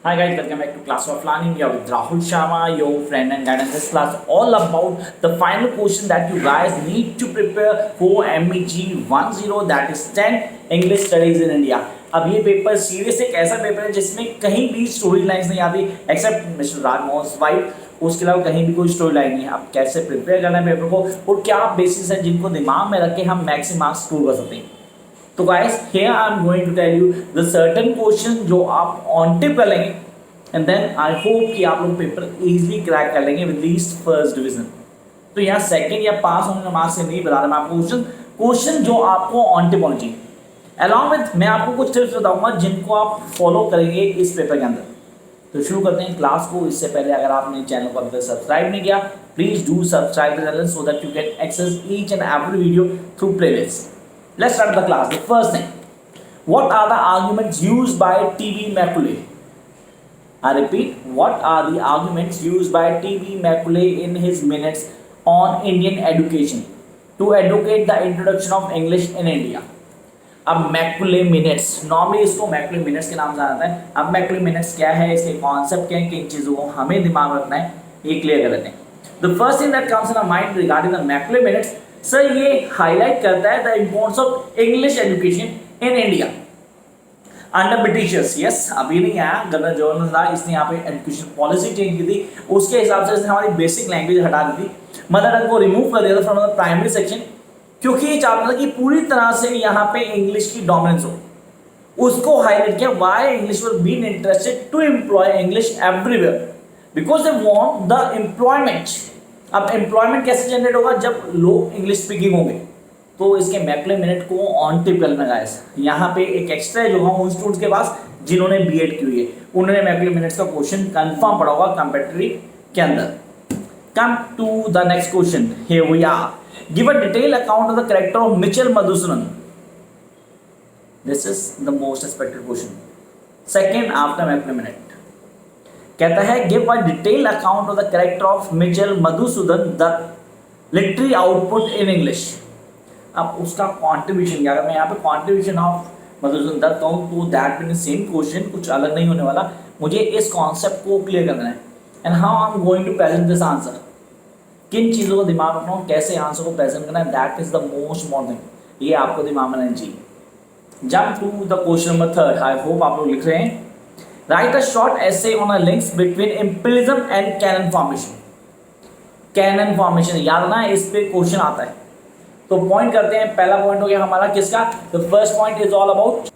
Hi guys, welcome back to class of learning. We are with Rahul Sharma, your friend and guidance. This class all about the final question that you guys need to prepare for MEG 10, that is 10 English Studies in India. अब ये paper serious एक ऐसा paper है जिसमें कहीं भी story lines नहीं आती एक्सेप्ट मिस्टर राजमोहन वाइफ, उसके अलावा कहीं भी कोई स्टोरी लाइन नहीं है. अब कैसे प्रिपेयर करना है पेपर को और क्या बेसिस है जिनको दिमाग में रख के हम मैक्सिमम मार्क्स स्कोर कर सकते हैं. तो guys here I am going to tell you the certain question जो आप ऑन टिप कर लेंगे एंड देन आई होप कि आप लोग पेपर इजीली क्रैक कर लेंगे विद लीस्ट फर्स्ट डिवीजन. तो यहाँ सेकंड या पास होने का मार्क्स से नहीं बता रहा मैं आपको क्वेश्चन जो आपको ऑन टिप होना चाहिए. अलॉन्ग विथ मैं आपको कुछ टिप्स बताऊंगा जिनको आप फॉलो करेंगे इस पेपर के अंदर. तो शुरू करते हैं क्लास को. इससे पहले अगर आपने चैनल को अभी तक सब्सक्राइब नहीं किया please do subscribe the channel so that you can access each and every video through playlist. Let's start the class. The first thing, what are the arguments used by T.B. Macaulay? I repeat, what are the arguments used by T.B. Macaulay in his minutes on Indian education to advocate the introduction of English in India? अब Macaulay minutes, normally इसको Macaulay minutes के नाम से जाता है. अब Macaulay minutes क्या है, इसके कॉन्सेप्ट क्या है, किन चीज़ों को हमें दिमाग में रखना है, ये क्लियर कर लेते हैं. The first thing that comes in our mind regarding the Macaulay minutes, sir ये हाईलाइट करता है the importance of English education in India under Britishers. Yes, अभी नहीं आया, गवर्नर जवाहरलाल था, इसने यहाँ पे एजुकेशन पॉलिसी चेंज की थी. उसके हिसाब से इसने हमारी बेसिक लैंग्वेज हटा दी थी, मदर टंग को रिमूव कर दिया था फ्रॉम द प्राइमरी सेक्शन, क्योंकि ये चाहता था कि पूरी तरह से यहाँ पे इंग्लिश की डोमिनेंस हो. उसको हाईलाइट किया why English were been interested to employ English everywhere because they want the employment. अब एम्प्लॉयमेंट कैसे जनरेट होगा जब लोग इंग्लिश स्पीकिंग होंगे. तो इसके मैकले मिनट को ऑन टिप करना गाइस. यहाँ पे एक एक्स्ट्रा जो होगा उन स्टूडेंट्स के पास जिन्होंने बीएड की हुई है उन्होंने मैकले मिनट्स का क्वेश्चन कंफर्म पढ़ा होगा कंपेटिटिव के अंदर. Come to the next question. Here we are. Give a detail account of the character of Michael Madhusudan. This is the most expected question. Second after Macaulay minute कहता है give a detail account of the character of Michael Madhusudan Dutt literary output in English. अब उसका contribution क्या, अगर मैं यहाँ पे contribution of Madhusudan Dutt कहूँ तो दैट मीन सेम क्वेश्चन, कुछ अलग नहीं होने वाला. मुझे इस कॉन्सेप्ट को क्लियर करना है and how I am going to present this answer. किन चीज़ों को दिमाग में रखना हो, कैसे आंसर को प्रेजेंट करना है, that is the most important thing. ये आपको दिमाग में रहना चाहिए. Jump to the question number third. I hope आप लोग लिख रहे हैं. Write a short essay on the links between imperialism and canon formation. Canon formation याद ना, इस पे क्वेश्चन आता है. तो पॉइंट करते हैं. पहला पॉइंट हो गया हमारा किसका. The first point is all about.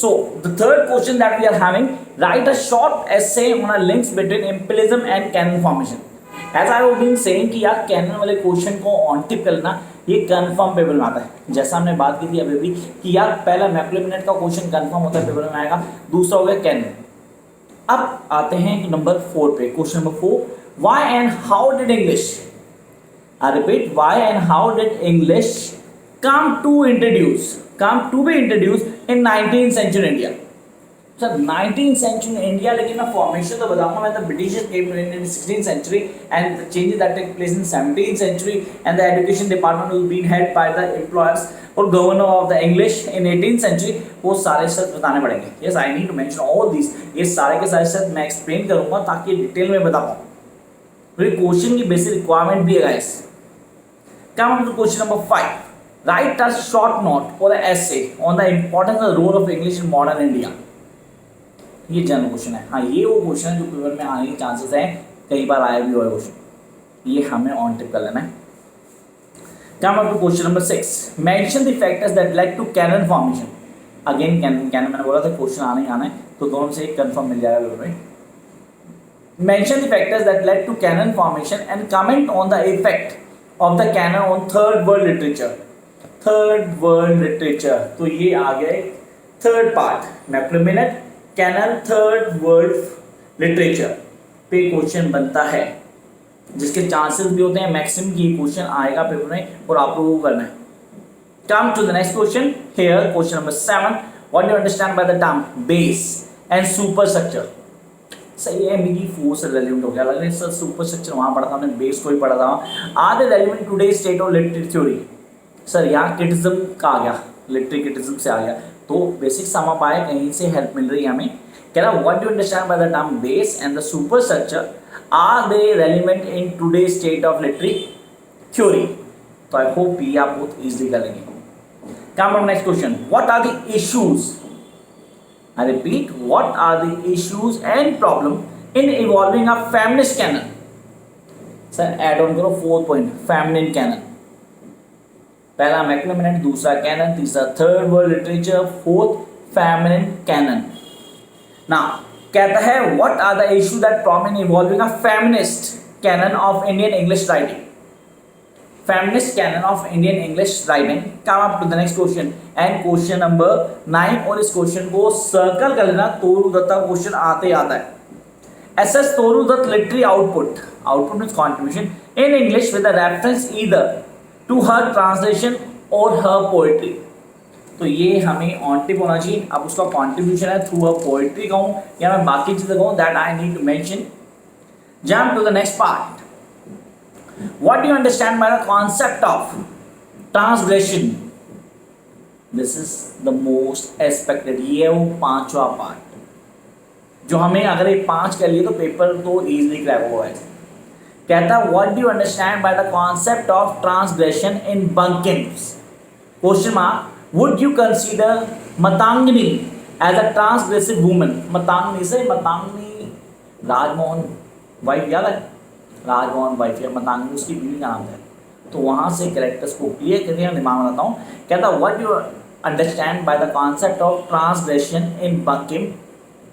So the third question that we are having, write a short essay on the links between imperialism and canon formation. As I have been saying कि यार cannon वाले question को on tip करना ये confirm paper में आता है. जैसा हमने बात की थी अभी भी कि यार पहला मैकले मिनट का क्वेश्चन कंफर्म होता है पेपर में आएगा, दूसरा हो गया कैनन. अब आते हैं नंबर 4 पे. Question number 4, why and how did English, I repeat, why and how did English come to be introduce in 19th century India. Sir 19th century India, लेकिन मैं फॉर्मेशन तो बताऊंगा. मैं the Britishers came in 16th century and the changes that take place in 17th century and the education department was been head by the employers और governor of the English in 18th century. वो सारे सच बताने पड़ेंगे. Yes, I need to mention all this. ये सारे के सारे सच मैं एक्सप्लेन करूंगा ताकि डिटेल में बता पाऊँ. तो क्वेश्चन की बेसिक रिक्वायरमेंट भी है guys. Come to question number 5, write a short note और essay on the importance of role of English in modern India. ये जनरल क्वेश्चन है. हाँ, ये वो क्वेश्चन है जो पेपर में आने के चांसेस हैं, कई बार आया भी हुआ है क्वेश्चन. ये हमें ऑन टिप कर लेना है. Come up to question number 6. Mention the factors that led to canon formation. Again canon मैंने बोला था क्वेश्चन आने ही आना है, तो दोनों से एक कंफर्म मिल जाएगा पेपर में. Mention the factors that led to canon formation and comment on the effect of the canon on third world literature. Third world literature. तो ये आ गया third part. Macaulay minute canon third world literature पे question बनता है, जिसके chances भी होते हैं मैक्सिमम की क्वेश्चन आएगा पेपर में और आप लोगों को करना है. Come to the next question. Here question number 7, what do you understand by the term base and superstructure. सही है, मेरी 4 से रेलेवेंट हो गया. लग रहा है सर सुपरस्ट्रक्चर वहाँ पढ़ा था हमने, बेस को ही पढ़ा था. Are the relevant today state of literary theory. Sir यहाँ क्रिटिसिज्म का आ गया, लिटरेरी क्रिटिसिज्म से आ गया. तो बेसिक सम अप आए, कहीं से हेल्प मिल रही है हमें. कह रहा what do understand by the term base and the superstructure, are they relevant in today state of literary theory. तो आई होप ये आप बहुत इजीली करेंगे। Come on, next question. What are the issues? I repeat, what are the issues and problem in evolving a feminist canon? Sir, add on करो 4 point. Feminine canon. पहला मैक्लमिनेट, दूसरा canon, तीसरा third world literature, fourth feminine canon. Now, कहता है what are the issues that problem in evolving a feminist canon of Indian English writing? Feminist canon of Indian English writing. Come up to the next question and question number 9, और इस question को circle कर लेना, तोरू दत्त का question आते ही आता है। SS Toru Dutt literary output means contribution in English with a reference either to her translation or her poetry। तो ये हमें ऑन टिप होना चाहिए। अब उसका कॉन्ट्रीब्यूशन है थ्रू अ पोएट्री कहूँ या मैं बाकी चीजें कहूँ, that I need to mention. Jump to the next part. What do you understand by the concept of transgression? This is the most expected। ये वो पांचवा पार्ट जो हमें अगर ये 5 कर लिए तो पेपर तो इजीली क्रैक होगा। कहता what do you understand by the concept of transgression in Bunkins? Question mark, would you consider Matangini as a transgressive woman? Matangini से Matangini राजमोहन वाइफ याद है, राजमोहन वाइफ या मतंगी उसकी बीवी का नाम है। तो वहाँ से कैरेक्टर्स को क्लियर करके मैं दिमाग में बताता हूँ। कहता what you understand by the concept of transgression in Bankim?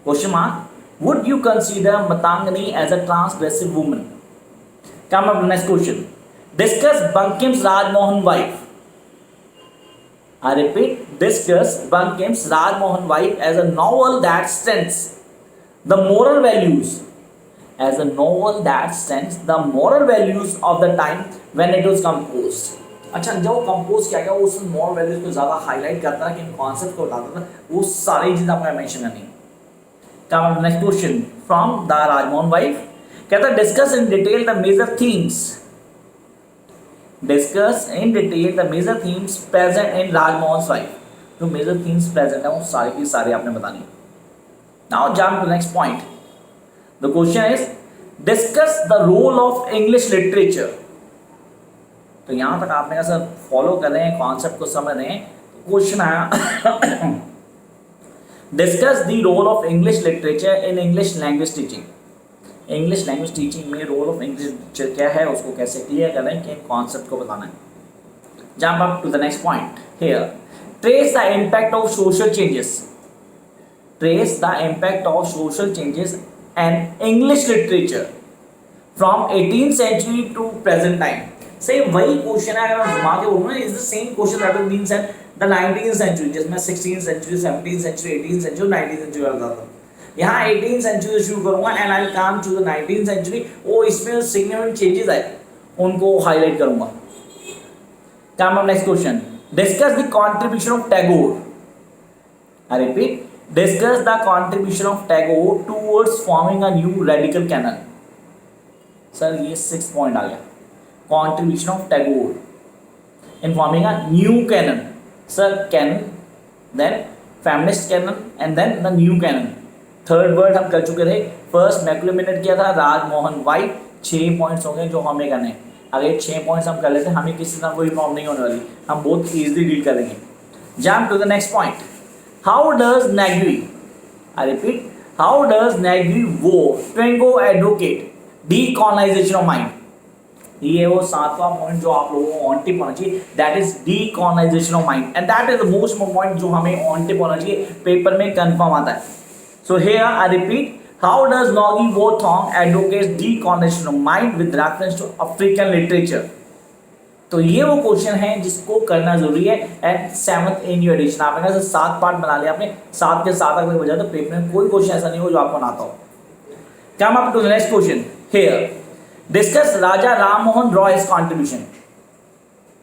Question mark, would you consider Matangi as a transgressive woman? Come up next question. Discuss Bankim's Rajmohan wife. I repeat, discuss Bankim's Rajmohan wife as a novel that stands the moral values, as a novel that stands the moral values of the time when it was composed। अच्छा, जब वो compose किया गया उस moral values को ज़्यादा highlight करता है कि कॉन्सेप्ट को बताता था, वो सारी चीज़ आपको मेंशन करनी। Come next question from the Rajmohan wife. कहता है discuss in detail the major themes, discuss in detail the major themes present in Rajmohan wife. जो मेजर थीम्स प्रेजेंट है वो सारी की सारी आपने बतानी। Now jump to next point. The question is discuss the role of English literature। तो यहां तक आपने कैसे फॉलो कर रहे हैं, कॉन्सेप्ट को समझ रहे हैं। क्वेश्चन आया discuss the role of English literature in English language teaching. English language teaching में रोल ऑफ इंग्लिश लिटरेचर क्या है, उसको कैसे क्लियर कर रहे हैं कि कॉन्सेप्ट को बताना है। Jump up to the next point here. Trace the impact of social changes, trace the impact of social changes and English literature from 18th century to present time। Same वही question है, अगर मैं घुमा के बोलूँ ना, is the same question that was being said the 19th century, जिसमें 16th century, 17th century, 18th century, 19th century करता था। यहाँ 18th century से शुरू करूँगा and I will come to the 19th century। वो इसमें सिग्निफिकेंट चेंजेस आए, उनको हाईलाइट करूँगा। कम up next question. Discuss the contribution of Tagore. I repeat, discuss the contribution of Tagore towards forming a new radical canon। Sir ये 6 point आ गया। contribution of Tagore in forming a new canon। Sir canon, then feminist canon and then the new canon। Third word हम कर चुके थे, first मैक्लमिनेट किया था, Rajmohan wife. 6 points हो गए जो हमें करने हैं। अगर 6 पॉइंट्स हम कर लेते हैं, हमें किसी तरह कोई प्रॉब्लम नहीं होने वाली, हम बहुत ईजिली डील करेंगे। Jump to the next point. How does Nagari, I repeat, how does Nagari Twingo advocate decolonization of mind? ये वो 7वां पॉइंट जो आप लोगों को ऑन टिप होना चाहिए, that is decolonization of mind and that is the most point जो हमें ऑन टिप होना चाहिए, पेपर में कंफर्म आता है। So here I repeat, how does Nagari Thong advocate decolonization of mind with reference to African literature? तो ये वो क्वेश्चन है जिसको करना जरूरी है। And 7th in your addition आपने कहा 7 पार्ट बना लिया आपने, 7 के 7 अगर बजा तो पेपर में कोई क्वेश्चन ऐसा नहीं हो जो आपको ना आता हो। Come up to the next question here. Discuss Raja Rammohan Roy's contribution.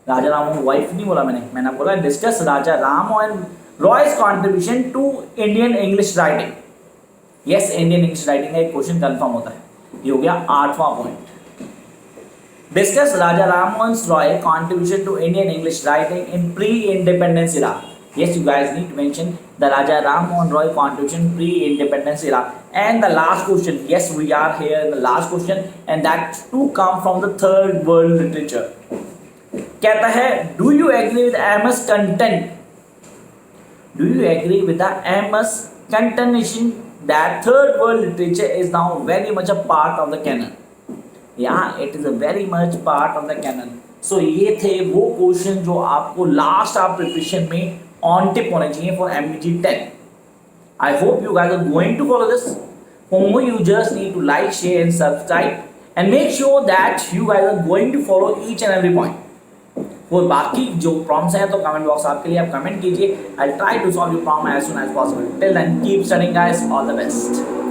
Raja Rammohan wife नहीं बोला मैंने बोला discuss Raja Rammohan Roy's contribution to Indian English writing. Yes, Indian English writing का एक क्वेश्चन कंफर्म होता है। ये हो गया 8वां point. Discuss Raja Rammohan Roy contribution to Indian English writing in pre-independence era। Yes, you guys need to mention the Raja Ram Mohan Roy contribution pre-independence era. And the last question, yes, we are here in the last question, and that too come from the third world literature. कहता है, do you agree with Amos content? Do you agree with the Amos contention that third world literature is now very much a part of the canon? Yeah, it is a very much part of the canon. So ये थे वो question जो आपको last आप preparation में on tip होने चाहिए for MBG 10. I hope you guys are going to follow this. For more, you just need to like, share, and subscribe, and make sure that you guys are going to follow each and every point. और बाकी जो prompts हैं तो comment box आपके लिए, आप comment कीजिए. I try to solve your problem as soon as possible. Till then keep studying guys, all the best.